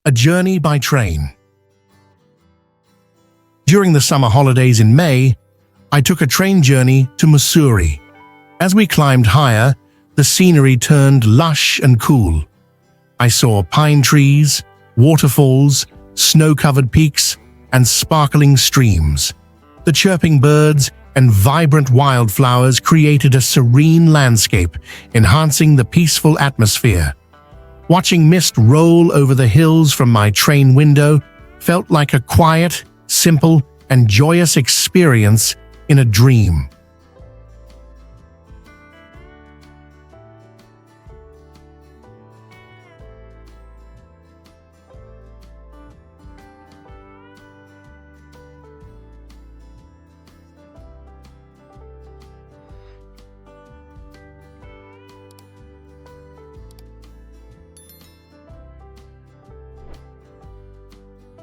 A journey by train. During the summer holidays in May, I took a train journey to Missouri. As we climbed higher, the scenery turned lush and cool. I saw pine trees, waterfalls, snow-covered peaks, and sparkling streams. The chirping birds and vibrant wildflowers created a serene landscape, enhancing the peaceful atmosphere. Watching mist roll over the hills from my train window felt like a quiet, simple, and joyous experience in a dream.